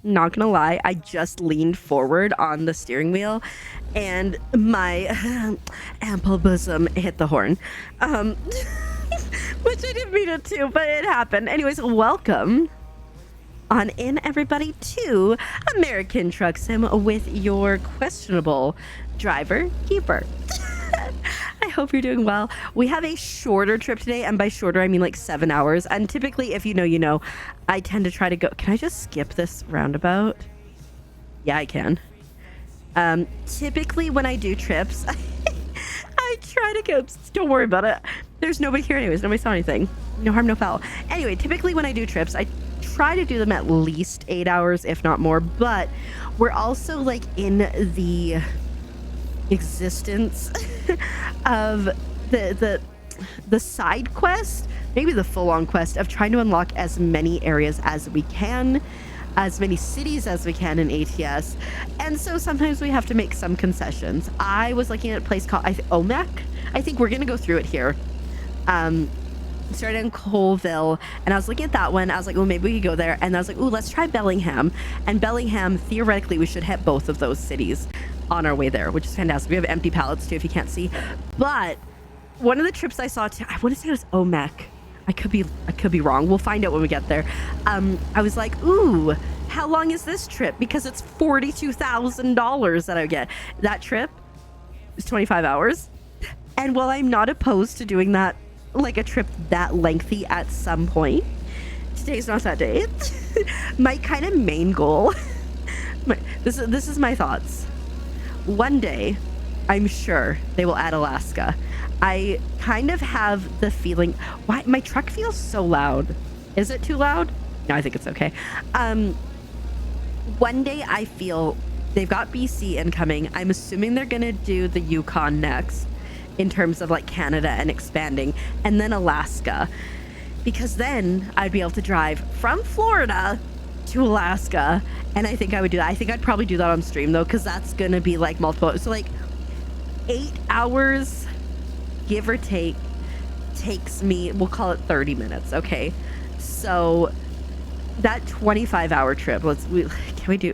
Not gonna lie, I just leaned forward on the steering wheel and my ample bosom hit the horn. Which I didn't mean it to, but it happened. Anyways, welcome on in, everybody, to American Truck Sim with your questionable driver, Keeper. I hope you're doing well. We have a shorter trip today, and by shorter, I mean like 7 hours. And typically, if you know, you know, I tend to try to go... Can I just skip this roundabout? Yeah, I can. Typically, when I do trips, I try to go... Don't worry about it. There's nobody here anyways. Nobody saw anything. No harm, no foul. Anyway, typically when I do trips, I try to do them at least 8 hours, if not more. But we're also like in the existence of the side quest, maybe the full-on quest of trying to unlock as many areas as we can, as many cities as we can in ATS. And so sometimes we have to make some concessions. I was looking at a place called OMAC. I think we're gonna go through it here. Started in Colville, and I was looking at that one. I was like, well, maybe we could go there. And I was like, oh, let's try Bellingham. And Bellingham, theoretically, we should hit both of those cities on our way there, which is fantastic. We have empty pallets too, if you can't see. But one of the trips I saw, I want to say it was OMAC. I could be wrong. We'll find out when we get there. I was like, ooh, how long is this trip? Because it's $42,000 that I would get. That trip is 25 hours. And while I'm not opposed to doing that, like a trip that lengthy at some point, today's not that day. My kind of main goal, this is my thoughts. One day, I'm sure they will add Alaska. I kind of have the feeling, why my truck feels so loud. Is it too loud? No, I think it's okay. One day I feel they've got BC incoming. I'm assuming they're gonna do the Yukon next, in terms of like Canada and expanding, and then Alaska, because then I'd be able to drive from Florida to Alaska. And I think I would do that. I think I'd probably do that on stream though, because that's gonna be like multiple, so like 8 hours give or take takes me, we'll call it 30 minutes. Okay, so that 25-hour trip, can we do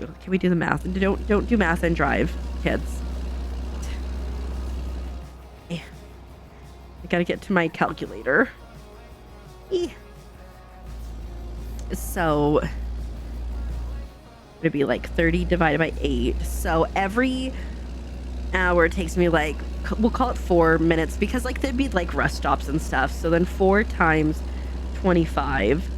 the math? Don't do math and drive, kids. I gotta get to my calculator. So it'd be like 30 divided by 8. So every hour takes me like, we'll call it 4 minutes, because like there'd be like rest stops and stuff. So then 4 times 25.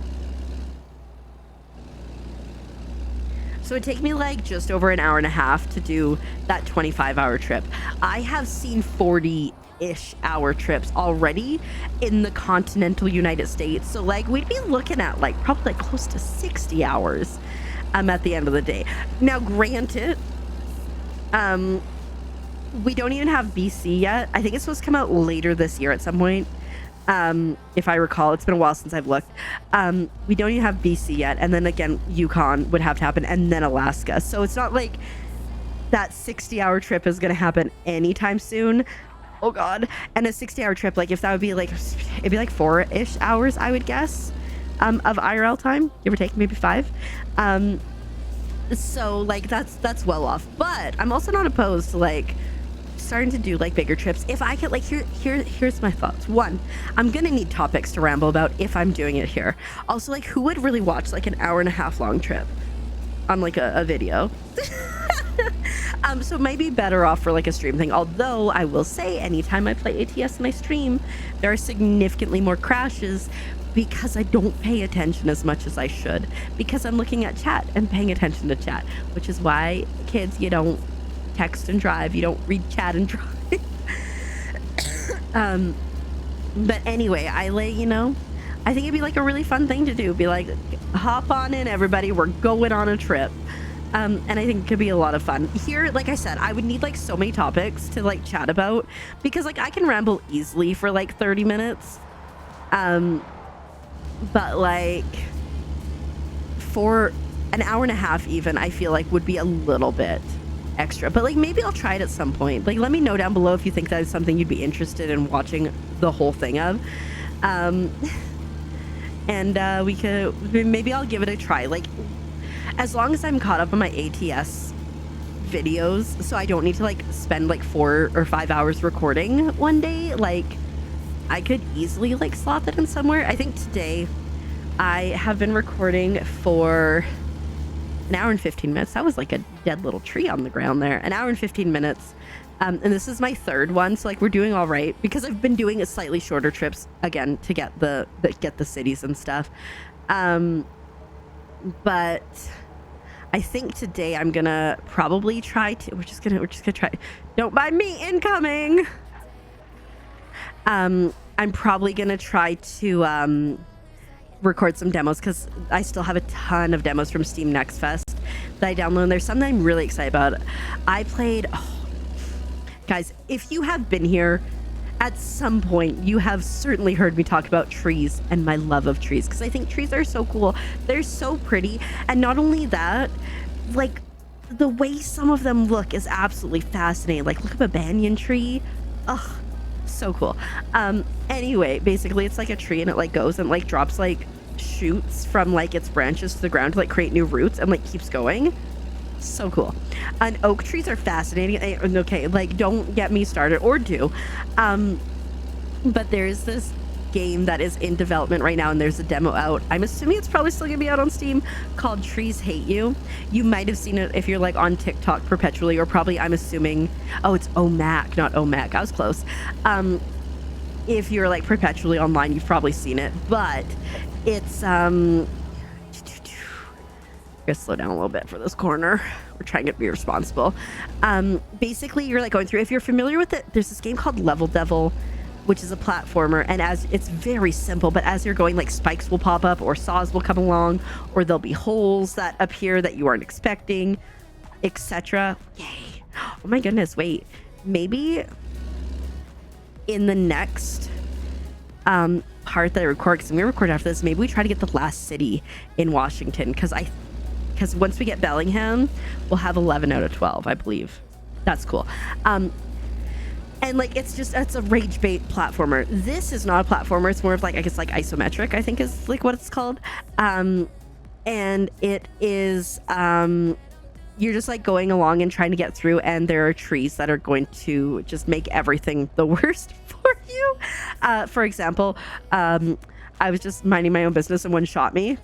So it'd take me like just over an hour and a half to do that 25-hour trip. I have seen 40-ish hour trips already in the continental United States. So like we'd be looking at like probably like close to 60 hours at the end of the day. Now granted, we don't even have BC yet. I think it's supposed to come out later this year at some point. If I recall, it's been a while since I've looked. We don't even have BC yet. And then again, Yukon would have to happen, and then Alaska. So it's not like that 60-hour trip is going to happen anytime soon. Oh God. And a 60-hour trip, like if that would be like, it'd be like 4-ish hours, I would guess, of IRL time, give or take, maybe 5. So like that's well off, but I'm also not opposed to like starting to do like bigger trips if I could. Like here's my thoughts. One, I'm gonna need topics to ramble about if I'm doing it here. Also, like who would really watch like an hour and a half long trip on like a video? So it might be better off for like a stream thing. Although I will say, anytime I play ATS and I stream, there are significantly more crashes because I don't pay attention as much as I should, because I'm looking at chat and paying attention to chat, which is why, kids, you don't text and drive, you don't read chat and drive. But anyway, I think it'd be like a really fun thing to do, be like, hop on in everybody, we're going on a trip. And I think it could be a lot of fun here. Like I said, I would need like so many topics to like chat about, because like I can ramble easily for like 30 minutes. But like for an hour and a half even, I feel like would be a little bit extra. But like maybe I'll try it at some point. Like let me know down below if you think that is something you'd be interested in watching the whole thing of. And we could, maybe I'll give it a try. Like as long as I'm caught up on my ATS videos, so I don't need to like spend like 4 or 5 hours recording one day, like I could easily like slot that in somewhere. I think today I have been recording for an hour and 15 minutes. That was like a dead little tree on the ground there. An hour and 15 minutes. And this is my third one, so like we're doing all right because I've been doing a slightly shorter trips again to get the cities and stuff. But I think today I'm gonna probably try to. We're just gonna try. Don't mind me, incoming. I'm probably gonna try to record some demos because I still have a ton of demos from Steam Next Fest that I downloaded. And there's something I'm really excited about. I played. Guys, if you have been here at some point, you have certainly heard me talk about trees and my love of trees because I think trees are so cool. They're so pretty. And not only that, like the way some of them look is absolutely fascinating. Like look at a banyan tree. Ugh, so cool. Anyway, basically it's like a tree and it like goes and like drops like shoots from like its branches to the ground to like create new roots and like keeps going. So cool. And oak trees are fascinating. Okay, like don't get me started, or do. But there's this game that is in development right now and there's a demo out. I'm assuming it's probably still gonna be out on Steam, called Trees Hate You. You might have seen it if you're like on TikTok perpetually, or probably, I'm assuming, oh, it's OMAC, not OMAC. I was close. If you're like perpetually online, you've probably seen it, but it's slow down a little bit for this corner. We're trying to be responsible. Basically you're like going through, if you're familiar with it, there's this game called Level Devil, which is a platformer, and as it's very simple, but as you're going, like spikes will pop up or saws will come along, or there'll be holes that appear that you aren't expecting, etc. Yay. Oh my goodness, wait, maybe in the next part that I record, because I'm gonna record after this, maybe we try to get the last city in Washington, because once we get Bellingham, we'll have 11 out of 12, I believe. That's cool. And like it's a rage bait platformer. This is not a platformer. It's more of like, I guess like isometric, I think is like what it's called. And it is you're just like going along and trying to get through, and there are trees that are going to just make everything the worst for you. For example, I was just minding my own business and one shot me.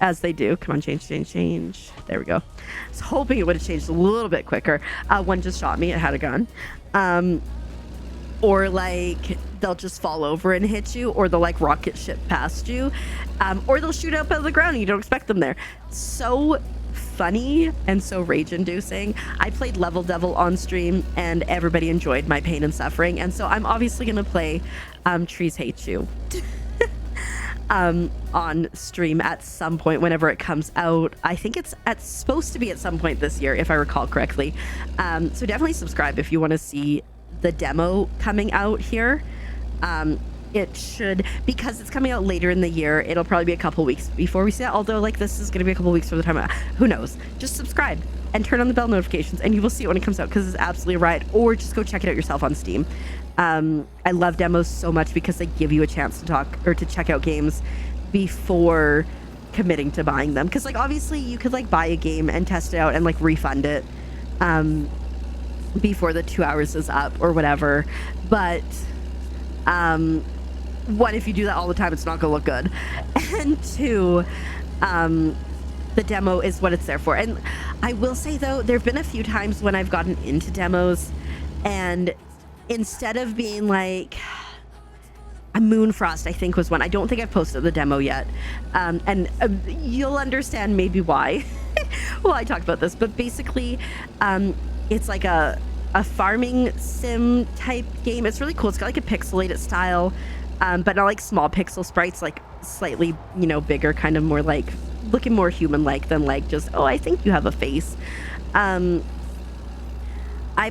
As they do. Come on, change. There we go. I was hoping it would have changed a little bit quicker. One just shot me. It had a gun. Or like they'll just fall over and hit you, or they'll like rocket ship past you, or they'll shoot up out of the ground and you don't expect them there. So funny and so rage-inducing. I played Level Devil on stream and everybody enjoyed my pain and suffering, and so I'm obviously gonna play Trees Hate You on stream at some point whenever it comes out. I think it's supposed to be at some point this year, if I recall correctly. So definitely subscribe if you want to see the demo coming out here. It should, because it's coming out later in the year, it'll probably be a couple weeks before we see it. Although like this is going to be a couple weeks from the time who knows. Just subscribe and turn on the bell notifications and you will see it when it comes out, because it's absolutely right. Or just go check it out yourself on Steam. I love demos so much because they give you a chance to talk or to check out games before committing to buying them. Because like obviously you could like buy a game and test it out and like refund it before the 2 hours is up or whatever. But one, if you do that all the time, it's not gonna look good. And two, the demo is what it's there for. And I will say though, there have been a few times when I've gotten into demos and instead of being like a Moonfrost, I think was one. I don't think I've posted the demo yet. And you'll understand maybe why well, I talked about this, but basically it's like a farming sim type game. It's really cool. It's got like a pixelated style, but not like small pixel sprites, like slightly, you know, bigger, kind of more like looking more human-like than like just, oh, I think you have a face. I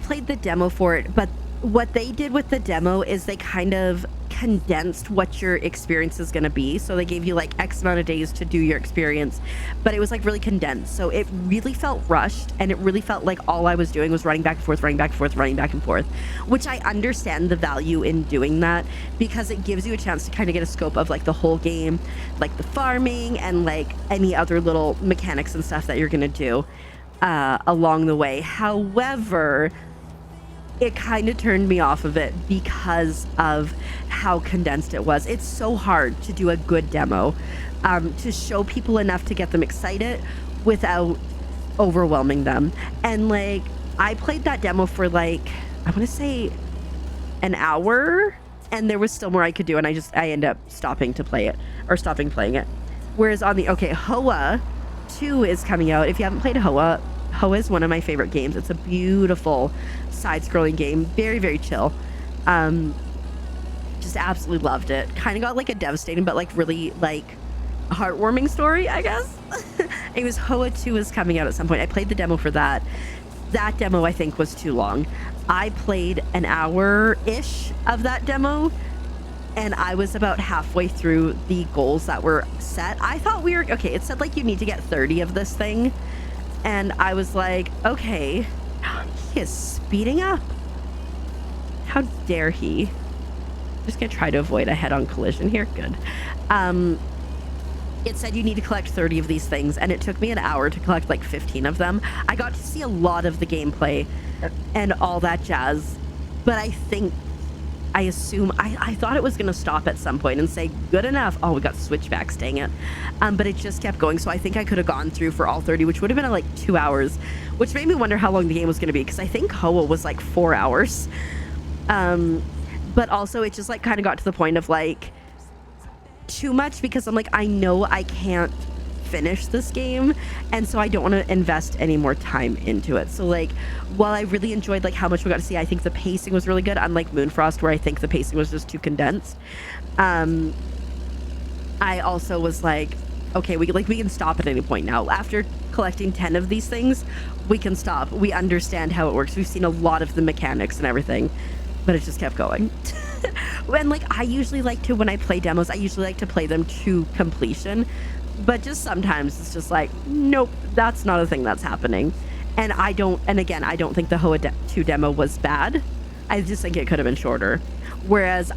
played the demo for it, but what they did with the demo is they kind of condensed what your experience is going to be. So they gave you like X amount of days to do your experience, but it was like really condensed. So it really felt rushed, and it really felt like all I was doing was running back and forth, running back and forth, running back and forth, which I understand the value in doing that, because it gives you a chance to kind of get a scope of like the whole game, like the farming and like any other little mechanics and stuff that you're going to do along the way. However, it kind of turned me off of it because of how condensed it was. It's so hard to do a good demo, to show people enough to get them excited without overwhelming them. And like, I played that demo for like, I want to say an hour, and there was still more I could do, and I ended up stopping playing it. Whereas on the, Hoa 2 is coming out. If you haven't played Hoa is one of my favorite games. It's a beautiful side-scrolling game, very, very chill. Just absolutely loved it. Kind of got like a devastating but like really like heartwarming story, I guess. It was Hoa 2 is coming out at some point. I played the demo for that. That demo I think was too long. I played an hour-ish of that demo, and I was about halfway through the goals that were set. I thought we were okay. It said like you need to get 30 of this thing, and I was like, okay. He is speeding up. How dare he? I'm just gonna try to avoid a head-on collision here. Good. It said you need to collect 30 of these things, and it took me an hour to collect like 15 of them. I got to see a lot of the gameplay and all that jazz, but I thought it was gonna stop at some point and say good enough. Oh, we got switchbacks, dang it. But it just kept going, so I think I could have gone through for all 30, which would have been like 2 hours, which made me wonder how long the game was gonna be, because I think Hoa was like 4 hours. But also it just like kind of got to the point of like too much, because I'm like, I know I can't finish this game, and so I don't want to invest any more time into it. So like, while I really enjoyed like how much we got to see, I think the pacing was really good, unlike Moonfrost where I think the pacing was just too condensed. I also was like, okay, we can stop at any point now. After collecting 10 of these things, we can stop. We understand how it works. We've seen a lot of the mechanics and everything, but it just kept going. And like, I usually like to, when I play demos, I usually like to play them to completion, but just sometimes it's just like, nope, that's not a thing that's happening. And I don't think the Hoa 2 demo was bad. I just think it could have been shorter. Whereas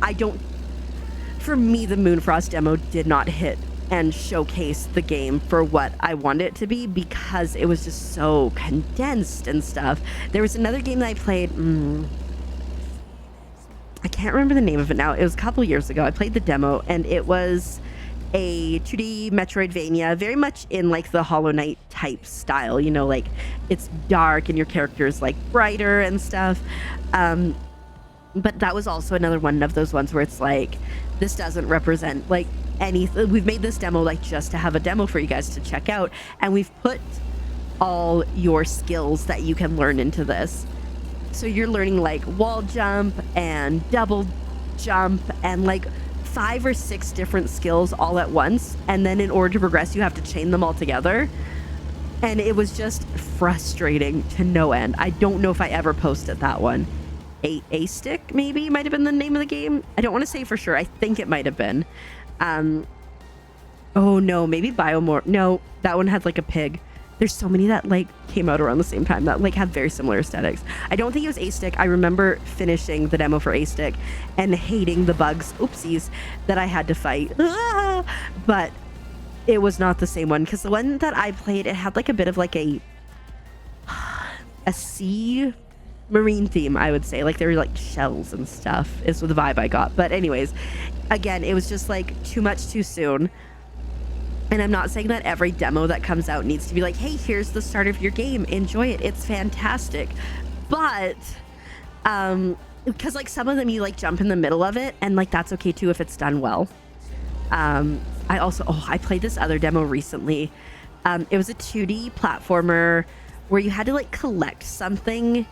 for me, the Moonfrost demo did not hit and showcase the game for what I wanted it to be, because it was just so condensed and stuff. There was another game that I played, I can't remember the name of it now. It was a couple years ago. I played the demo, and it was a 2D Metroidvania, very much in like the Hollow Knight type style, you know, like it's dark and your character is like brighter and stuff. But that was also another one of those ones where it's like, this doesn't represent like anything. We've made this demo like just to have a demo for you guys to check out, and we've put all your skills that you can learn into this. So you're learning like wall jump and double jump and like 5 or 6 different skills all at once, and then in order to progress you have to chain them all together. And it was just frustrating to no end. I don't know if I ever posted that one. A stick maybe might have been the name of the game. I don't want to say for sure. I think it might have been. Oh no, maybe Biomore. No, that one had like a pig. There's so many that like came out around the same time that like have very similar aesthetics. I don't think it was A-Stick. I remember finishing the demo for A-Stick and hating the bugs, oopsies, that I had to fight. But it was not the same one, because the one that I played, it had like a bit of like a sea marine theme, I would say. Like there were like shells and stuff is the vibe I got. But anyways, again, it was just like too much too soon. And I'm not saying that every demo that comes out needs to be like, hey, here's the start of your game, enjoy it, it's fantastic. But because like some of them you like jump in the middle of it, and like that's okay too if it's done well. I played this other demo recently. It was a 2D platformer where you had to like collect something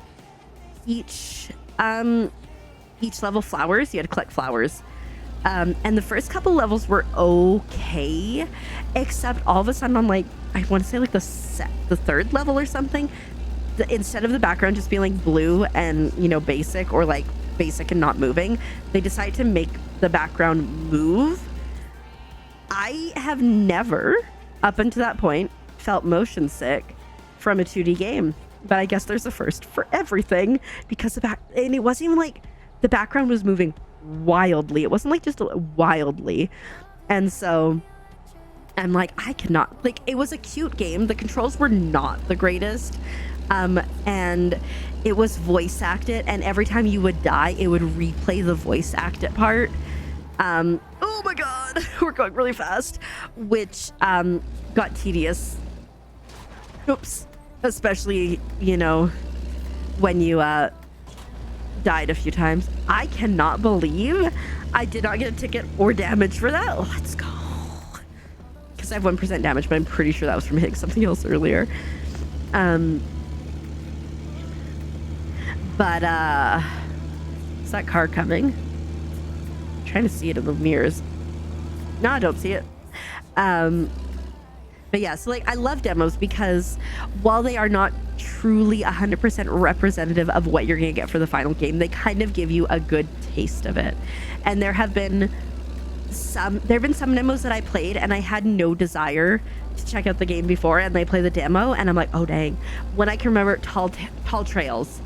each level. Flowers, you had to collect flowers. And the first couple levels were okay, except all of a sudden on like, I want to say like the third level or something, instead of the background just being like blue and, you know, basic or like basic and not moving. They decide to make the background move. I have never, up until that point, felt motion sick from a 2D game. But I guess there's a first for everything, because and it wasn't even like the background was moving wildly. It wasn't like just wildly. And so I'm like, I cannot, like, it was a cute game. The controls were not the greatest. And it was voice acted, and every time you would die, it would replay the voice acted part. Oh my God, we're going really fast, which got tedious. Oops. Especially, you know, when you died a few times. I cannot believe I did not get a ticket or damage for that. Let's go. Because I have 1% damage, but I'm pretty sure that was from hitting something else earlier. But is that car coming? I'm trying to see it in the mirrors. No, I don't see it. But yeah, so like I love demos because while they are not truly 100% representative of what you're gonna get for the final game, they kind of give you a good taste of it. And there have been some demos that I played and I had no desire to check out the game before, and they play the demo and I'm like, oh dang. When I can remember Tall Trails,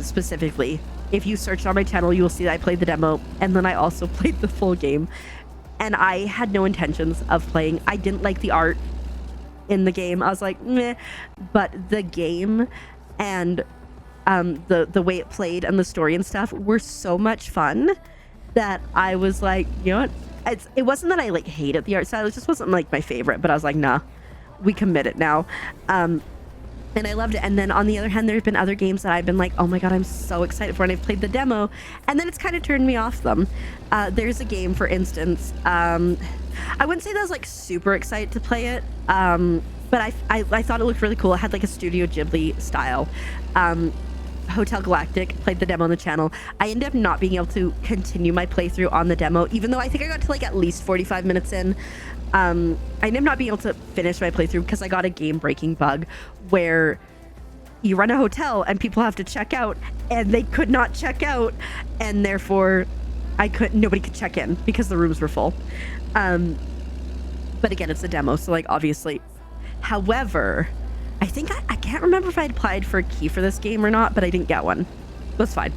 specifically, if you search on my channel, you will see that I played the demo and then I also played the full game. And I had no intentions of playing. I didn't like the art in the game. I was like, meh. But the game and the way it played and the story and stuff were so much fun that I was like, you know what? It wasn't that I like hated the art style. It just wasn't like my favorite. But I was like, nah, we commit it now. And I loved it. And then on the other hand, there's been other games that I've been like, oh my God, I'm so excited for, and I've played the demo, and then it's kind of turned me off them. There's a game, for instance, I wouldn't say that I was like super excited to play it, but I thought it looked really cool. It had like a Studio Ghibli style. Hotel Galactic, played the demo on the channel. I ended up not being able to continue my playthrough on the demo, even though I think I got to like at least 45 minutes in. I ended up not being able to finish my playthrough because I got a game-breaking bug where you run a hotel and people have to check out, and they could not check out, and therefore nobody could check in because the rooms were full. But again, it's a demo, so like obviously. However, I think I can't remember if I had applied for a key for this game or not, but I didn't get one. That's fine.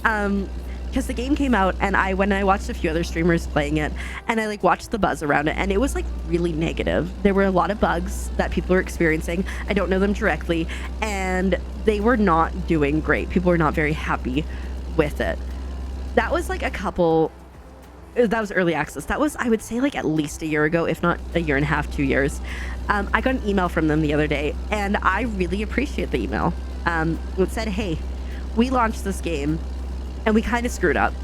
Because the game came out, and I watched a few other streamers playing it, and I like watched the buzz around it, and it was like really negative. There were a lot of bugs that people were experiencing. I don't know them directly, and they were not doing great. People were not very happy with it. That was like that was early access. That was, I would say, like at least a year ago, if not a year and a half, 2 years. I got an email from them the other day, and I really appreciate the email. It said, hey, we launched this game and we kind of screwed up.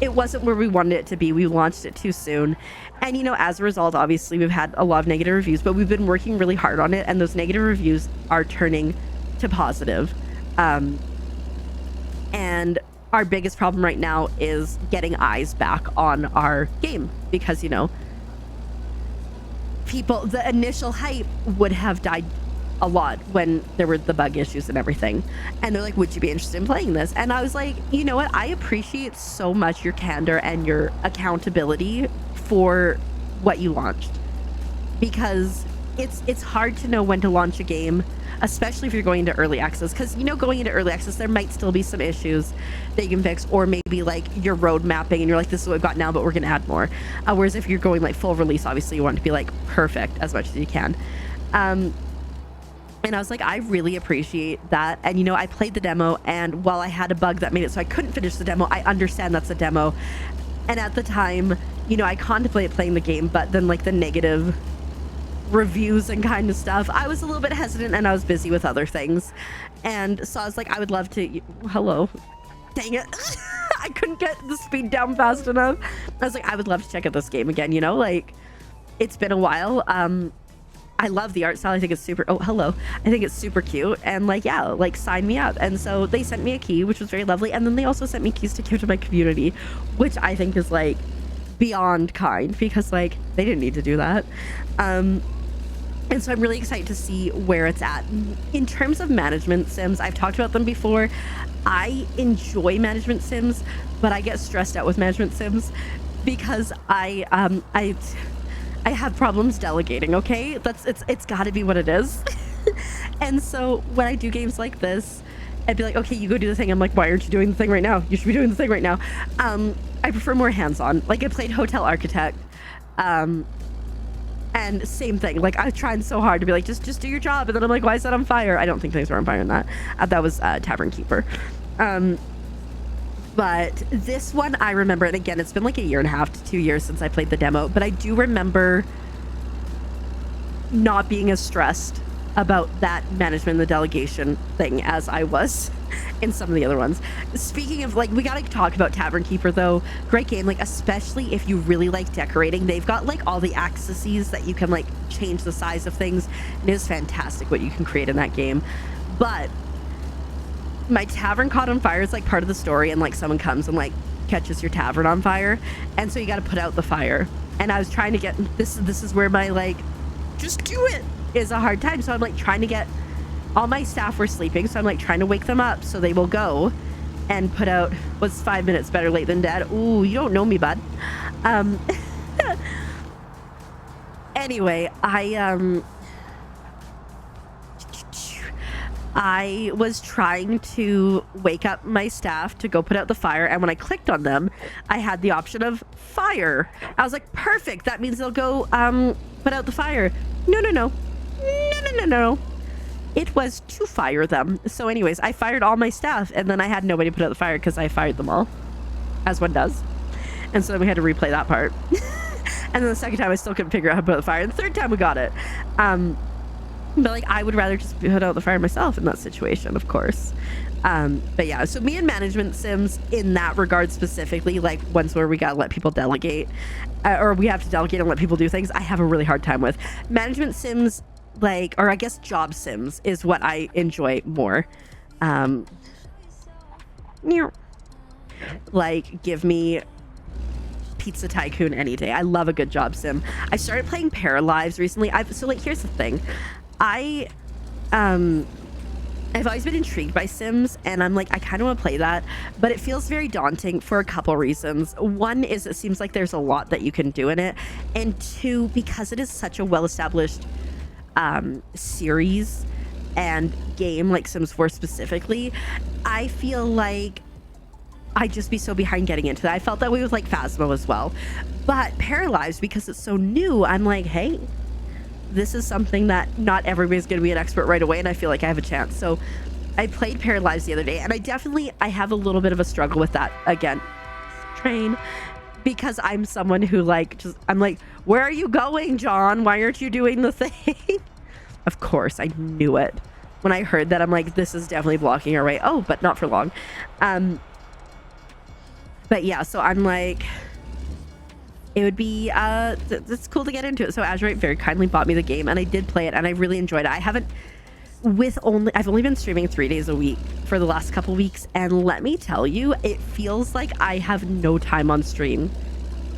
It wasn't where we wanted it to be. We launched it too soon. And, you know, as a result, obviously, we've had a lot of negative reviews, but we've been working really hard on it, and those negative reviews are turning to positive. And our biggest problem right now is getting eyes back on our game because, you know, the initial hype would have died a lot when there were the bug issues and everything, and they're like, would you be interested in playing this? And I was like, you know what, I appreciate so much your candor and your accountability for what you launched, because it's hard to know when to launch a game, especially if you're going into early access, because, you know, going into early access there might still be some issues that you can fix, or maybe like you're road mapping and you're like, this is what we've got now, but we're gonna add more, whereas if you're going like full release, obviously you want it to be like perfect as much as you can. And I was like, I really appreciate that. And, you know, I played the demo, and while I had a bug that made it so I couldn't finish the demo, I understand that's a demo. And at the time, you know, I contemplated playing the game, but then like the negative reviews and kind of stuff, I was a little bit hesitant, and I was busy with other things. And so I was like, I would love to, hello, dang it. I couldn't get the speed down fast enough. I was like, I would love to check out this game again, you know, like it's been a while. I love the art style. I think it's super, I think it's super cute, and like, yeah, like sign me up. And so they sent me a key, which was very lovely, and then they also sent me keys to give to my community, which I think is like beyond kind, because like they didn't need to do that. And so I'm really excited to see where it's at. In terms of management sims, I've talked about them before. I enjoy management sims, but I get stressed out with management sims because I have problems delegating, okay? It's gotta be what it is. And so when I do games like this, I'd be like, okay, you go do the thing. I'm like, why aren't you doing the thing right now? You should be doing the thing right now. I prefer more hands-on. Like, I played Hotel Architect. And same thing, like, I was trying so hard to be like, just do your job, and then I'm like, why is that on fire? I don't think things were on fire in that. That was Tavern Keeper. But this one, I remember, and again, it's been like 1.5 to 2 years since I played the demo, but I do remember not being as stressed about that management and the delegation thing as I was in some of the other ones. Speaking of, like, we gotta talk about Tavern Keeper though. Great game, like, especially if you really like decorating. They've got like all the accessories that you can like change the size of things. It is fantastic what you can create in that game. But my tavern caught on fire is like part of the story, and like someone comes and like catches your tavern on fire, and so you got to put out the fire. And I was trying to get this is where my like just do it is a hard time. So I'm like trying to get, all my staff were sleeping, so I'm like trying to wake them up so they will go and put out, what's 5 minutes better late than dead. Ooh, you don't know me, bud. Anyway, I was trying to wake up my staff to go put out the fire, and when I clicked on them, I had the option of fire. I was like, perfect, that means they'll go put out the fire. No. It was to fire them. So anyways, I fired all my staff, and then I had nobody put out the fire because I fired them all, as one does. And so then we had to replay that part. And then the second time I still couldn't figure out how to put out the fire, and the third time we got it. But like, I would rather just put out the fire myself in that situation, of course. But yeah, so me and management sims in that regard specifically, like ones where we gotta let people delegate, or we have to delegate and let people do things, I have a really hard time with. Management sims, like, or I guess job sims is what I enjoy more. Like, give me Pizza Tycoon any day. I love a good job sim. I started playing Paralives recently. So like, here's the thing. I've always been intrigued by Sims, and I'm like, I kind of want to play that, but it feels very daunting for a couple reasons. One is it seems like there's a lot that you can do in it, and two, because it is such a well-established series and game, like Sims 4 specifically, I feel like I'd just be so behind getting into that. I felt that way with like Phasmo as well, but Paralives, because it's so new, I'm like, hey, this is something that not everybody's going to be an expert right away, and I feel like I have a chance. So I played Paralives the other day, and I have a little bit of a struggle with that again, train, because I'm someone who like, I'm like, where are you going, John? Why aren't you doing the thing? Of course, I knew it. When I heard that, I'm like, this is definitely blocking our way. Oh, but not for long. But yeah, so I'm like, it would be it's cool to get into it. So Azurite very kindly bought me the game, and I did play it, and I really enjoyed it. I've only been streaming 3 days a week for the last couple weeks, and let me tell you, it feels like I have no time on stream,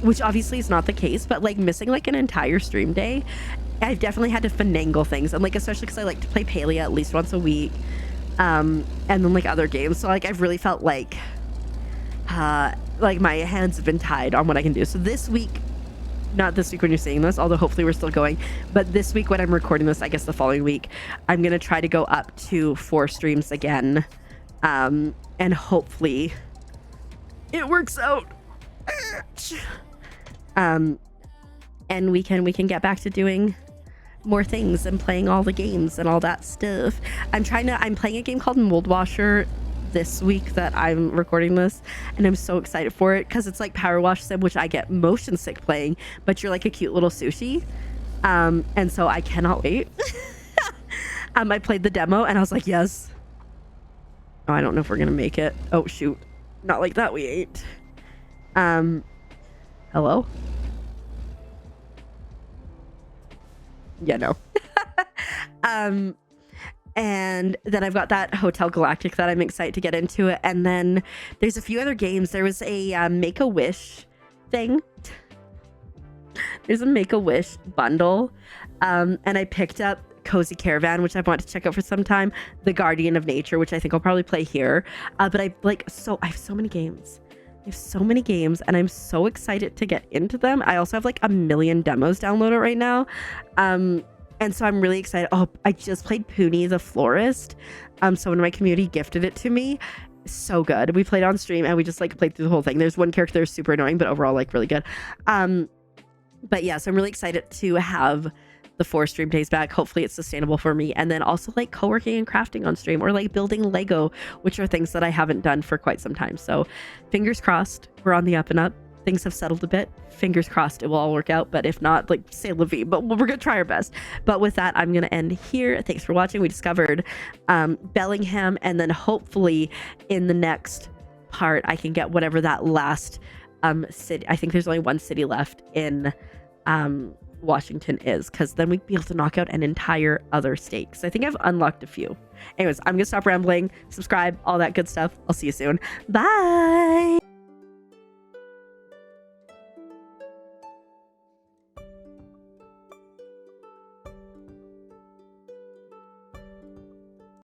which obviously is not the case, but like missing like an entire stream day, I've definitely had to finagle things, and like especially because I like to play Palia at least once a week, and then like other games. So like I've really felt like my hands have been tied on what I can do. So this week, not this week when you're seeing this, although hopefully we're still going, but this week when I'm recording this, I guess the following week, I'm going to try to go up to 4 streams again. And hopefully it works out. And we can get back to doing more things and playing all the games and all that stuff. I'm playing a game called Mold Washer this week that I'm recording this, and I'm so excited for it because it's like Power Wash Sim, which I get motion sick playing, but you're like a cute little sushi, and so I cannot wait. I played the demo and I was like, yes. Oh, I don't know if we're gonna make it. Oh shoot, not like that, we ain't. Hello? Yeah, no. And then I've got that Hotel Galactic that I'm excited to get into it. And then there's a few other games. There was a Make-A-Wish thing. There's a Make-A-Wish bundle And I picked up Cozy Caravan, which I've wanted to check out for some time. The Guardian of Nature, which I think I'll probably play here. But I have so many games. I have so many games, and I'm so excited to get into them. I also have like a million demos downloaded right now. And so I'm really excited. Oh, I just played Poonie the Florist. Someone in my community gifted it to me. So good. We played on stream and we just like played through the whole thing. There's one character that's super annoying, but overall like really good. But yeah, so I'm really excited to have the 4 stream days back. Hopefully it's sustainable for me. And then also like co-working and crafting on stream, or like building Lego, which are things that I haven't done for quite some time. So fingers crossed, we're on the up and up. Things have settled a bit. Fingers crossed it will all work out. But if not, like, say la vie. But we're going to try our best. But with that, I'm going to end here. Thanks for watching. We discovered Bellingham. And then hopefully in the next part, I can get whatever that last city. I think there's only one city left in Washington is. Because then we'd be able to knock out an entire other state. Because I think I've unlocked a few. Anyways, I'm going to stop rambling. Subscribe. All that good stuff. I'll see you soon. Bye.